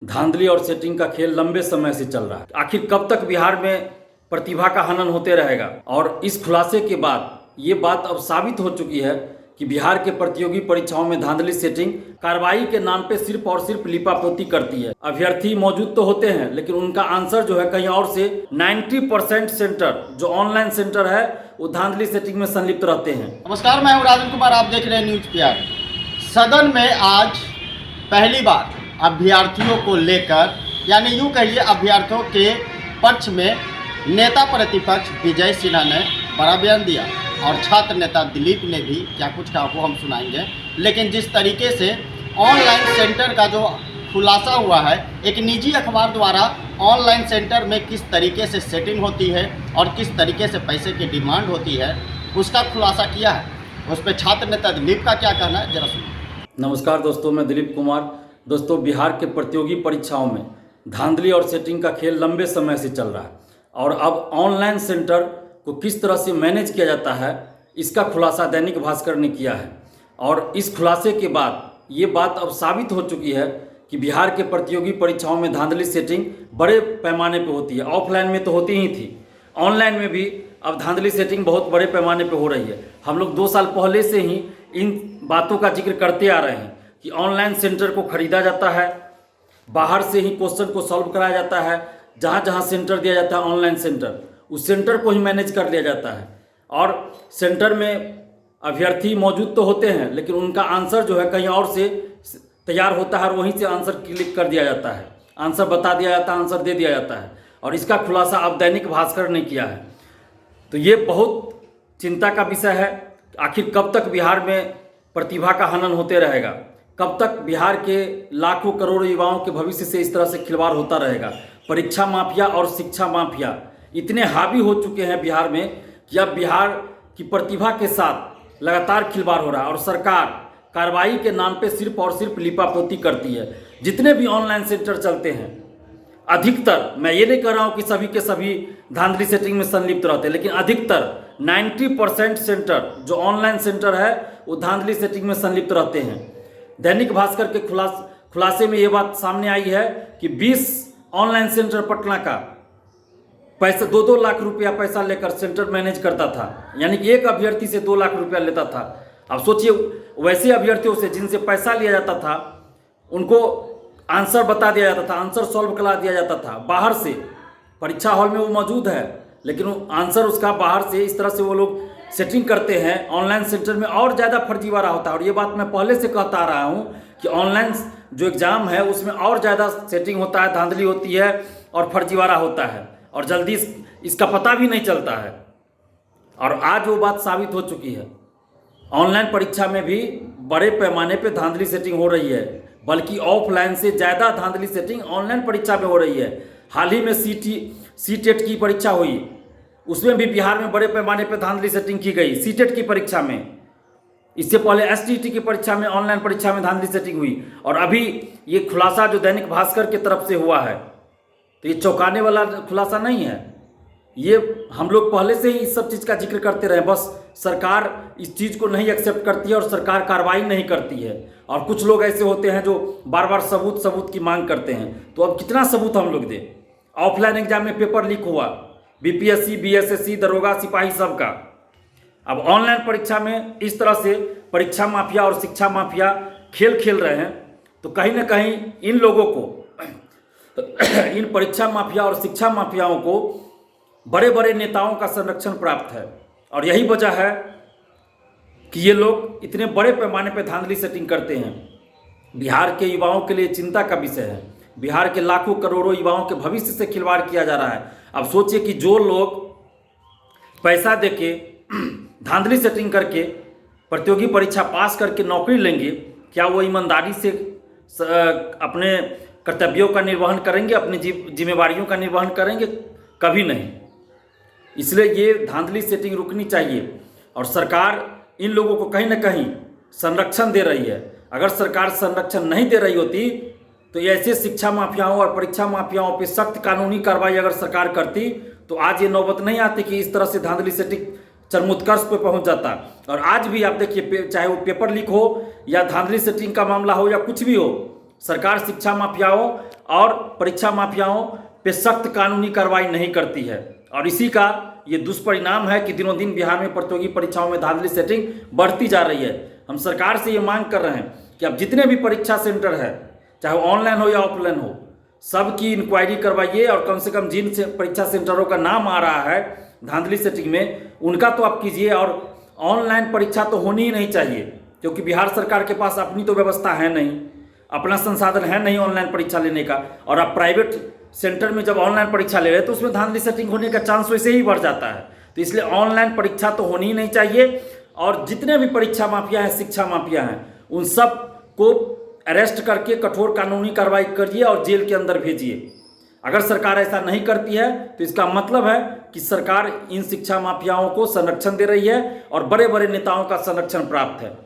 धांधली और सेटिंग का खेल लंबे समय से चल रहा है। आखिर कब तक बिहार में प्रतिभा का हनन होते रहेगा? और इस खुलासे के बाद ये बात अब साबित हो चुकी है कि बिहार के प्रतियोगी परीक्षाओं में धांधली सेटिंग कार्रवाई के नाम पे सिर्फ और सिर्फ लिपापोती करती है। अभ्यर्थी मौजूद तो होते हैं लेकिन उनका आंसर जो है कहीं और से 90% सेंटर जो ऑनलाइन सेंटर है वो धांधली सेटिंग में संलिप्त रहते हैं। नमस्कार, मैं हूं राजन कुमार, आप देख रहे हैं न्यूज पीआर। सदन में आज पहली बार अभ्यर्थियों को लेकर, यानी यूं कहिए अभ्यर्थियों के पक्ष में नेता प्रतिपक्ष विजय सिन्हा ने बड़ा बयान दिया और छात्र नेता दिलीप ने भी क्या कुछ कहा वो हम सुनाएंगे। लेकिन जिस तरीके से ऑनलाइन सेंटर का जो खुलासा हुआ है, एक निजी अखबार द्वारा ऑनलाइन सेंटर में किस तरीके से सेटिंग होती है और किस तरीके से पैसे की डिमांड होती है, उसका खुलासा किया है। उस पर छात्र नेता दिलीप का क्या कहना है, जरा सुनिए। नमस्कार दोस्तों, मैं दिलीप कुमार। दोस्तों, बिहार के प्रतियोगी परीक्षाओं में धांधली और सेटिंग का खेल लंबे समय से चल रहा है और अब ऑनलाइन सेंटर को किस तरह से मैनेज किया जाता है इसका खुलासा दैनिक भास्कर ने किया है। और इस खुलासे के बाद ये बात अब साबित हो चुकी है कि बिहार के प्रतियोगी परीक्षाओं में धांधली सेटिंग बड़े पैमाने पर होती है। ऑफलाइन में तो होती ही थी, ऑनलाइन में भी अब धांधली सेटिंग बहुत बड़े पैमाने पर हो रही है। हम लोग 2 साल पहले से ही इन बातों का जिक्र करते आ रहे हैं कि ऑनलाइन सेंटर को खरीदा जाता है, बाहर से ही क्वेश्चन को सॉल्व कराया जाता है। जहाँ जहाँ सेंटर दिया जाता है ऑनलाइन सेंटर, उस सेंटर को ही मैनेज कर लिया जाता है और सेंटर में अभ्यर्थी मौजूद तो होते हैं लेकिन उनका आंसर जो है कहीं और से तैयार होता है और वहीं से आंसर क्लिक कर दिया जाता है, आंसर बता दिया जाता है, आंसर दे दिया जाता है। और इसका खुलासा अब दैनिक भास्कर ने किया है। तो ये बहुत चिंता का विषय है। आखिर कब तक बिहार में प्रतिभा का हनन होते रहेगा? कब तक बिहार के लाखों करोड़ों युवाओं के भविष्य से इस तरह से खिलवाड़ होता रहेगा? परीक्षा माफिया और शिक्षा माफिया इतने हावी हो चुके हैं बिहार में कि अब बिहार की प्रतिभा के साथ लगातार खिलवाड़ हो रहा है और सरकार कार्रवाई के नाम पे सिर्फ और सिर्फ लिपापोती करती है। जितने भी ऑनलाइन सेंटर चलते हैं, अधिकतर, मैं ये नहीं कह रहा हूँ कि सभी के सभी धांधली सेटिंग में संलिप्त रहते हैं, लेकिन अधिकतर 90% सेंटर जो ऑनलाइन सेंटर है वो धांधली सेटिंग में संलिप्त रहते हैं। दैनिक भास्कर के खुलासे में ये बात सामने आई है कि 20 ऑनलाइन सेंटर पटना का पैसा 2-2 लाख रुपया पैसा लेकर सेंटर मैनेज करता था, यानी कि एक अभ्यर्थी से 2 लाख रुपया लेता था। अब सोचिए, वैसे अभ्यर्थियों से जिनसे पैसा लिया जाता था उनको आंसर बता दिया जाता था, आंसर सॉल्व करा दिया जाता था बाहर से। परीक्षा हॉल में वो मौजूद है लेकिन आंसर उसका बाहर से, इस तरह से वो लोग सेटिंग करते हैं। ऑनलाइन सेंटर में और ज़्यादा फर्जीवाड़ा होता है और ये बात मैं पहले से कहता आ रहा हूँ कि ऑनलाइन जो एग्ज़ाम है उसमें और ज़्यादा सेटिंग होता है, धांधली होती है और फर्जीवाड़ा होता है और जल्दी इसका पता भी नहीं चलता है। और आज वो बात साबित हो चुकी है। ऑनलाइन परीक्षा में भी बड़े पैमाने पे धांधली सेटिंग हो रही है, बल्कि ऑफलाइन से ज़्यादा धांधली सेटिंग ऑनलाइन परीक्षा में हो रही है। हाल ही में सीटेट की परीक्षा हुई, उसमें भी बिहार में बड़े पैमाने पर धांधली सेटिंग की गई। सीटेट की परीक्षा में, इससे पहले एसटीईटी की परीक्षा में, ऑनलाइन परीक्षा में धांधली सेटिंग हुई। और अभी ये खुलासा जो दैनिक भास्कर की तरफ से हुआ है तो ये चौंकाने वाला खुलासा नहीं है। ये हम लोग पहले से ही इस सब चीज़ का जिक्र करते रहे, बस सरकार इस चीज़ को नहीं एक्सेप्ट करती है और सरकार कार्रवाई नहीं करती है। और कुछ लोग ऐसे होते हैं जो बार बार सबूत की मांग करते हैं। तो अब कितना सबूत हम लोग दें? ऑफलाइन एग्जाम में पेपर लीक हुआ, बीपीएससी, बीएसएससी, दरोगा, सिपाही सबका। अब ऑनलाइन परीक्षा में इस तरह से परीक्षा माफिया और शिक्षा माफिया खेल रहे हैं तो कहीं ना कहीं इन लोगों को, इन परीक्षा माफिया और शिक्षा माफियाओं को बड़े बड़े नेताओं का संरक्षण प्राप्त है। और यही वजह है कि ये लोग इतने बड़े पैमाने पर धांधली सेटिंग करते हैं। बिहार के युवाओं के लिए चिंता का विषय है। बिहार के लाखों करोड़ों युवाओं के भविष्य से खिलवाड़ किया जा रहा है। अब सोचिए कि जो लोग पैसा देके धांधली सेटिंग करके प्रतियोगी परीक्षा पास करके नौकरी लेंगे, क्या वो ईमानदारी से अपने कर्तव्यों का निर्वहन करेंगे, अपनी जिम्मेवारियों का निर्वहन करेंगे? कभी नहीं। इसलिए ये धांधली सेटिंग रुकनी चाहिए और सरकार इन लोगों को कहीं ना कहीं संरक्षण दे रही है। अगर सरकार संरक्षण नहीं दे रही होती तो ऐसे शिक्षा माफियाओं और परीक्षा माफियाओं पर सख्त कानूनी कार्रवाई अगर सरकार करती तो आज ये नौबत नहीं आती कि इस तरह से धांधली सेटिंग चरमोत्कर्ष पे पहुंच जाता। और आज भी आप देखिए, चाहे वो पेपर लीक हो या धांधली सेटिंग का मामला हो या कुछ भी हो, सरकार शिक्षा माफियाओं और परीक्षा माफियाओं पे सख्त कानूनी कार्रवाई नहीं करती है और इसी का ये दुष्परिणाम है कि दिनों दिन बिहार में प्रतियोगी परीक्षाओं में धांधली सेटिंग बढ़ती जा रही है। हम सरकार से ये मांग कर रहे हैं कि अब जितने भी परीक्षा सेंटर है, चाहे वो ऑनलाइन हो या ऑफलाइन हो, सबकी इंक्वायरी करवाइए और कम से कम जिन से परीक्षा सेंटरों का नाम आ रहा है धांधली सेटिंग में, उनका तो आप कीजिए। और ऑनलाइन परीक्षा तो होनी ही नहीं चाहिए, क्योंकि बिहार सरकार के पास अपनी तो व्यवस्था है नहीं, अपना संसाधन है नहीं ऑनलाइन परीक्षा लेने का। और आप प्राइवेट सेंटर में जब ऑनलाइन परीक्षा ले रहे हैं तो उसमें धांधली सेटिंग होने का चांस वैसे ही बढ़ जाता है। तो इसलिए ऑनलाइन परीक्षा तो होनी ही नहीं चाहिए और जितने भी परीक्षा माफिया हैं, शिक्षा माफिया हैं, उन सब को अरेस्ट करके कठोर कानूनी कार्रवाई करिए और जेल के अंदर भेजिए। अगर सरकार ऐसा नहीं करती है तो इसका मतलब है कि सरकार इन शिक्षा माफियाओं को संरक्षण दे रही है और बड़े बड़े नेताओं का संरक्षण प्राप्त है।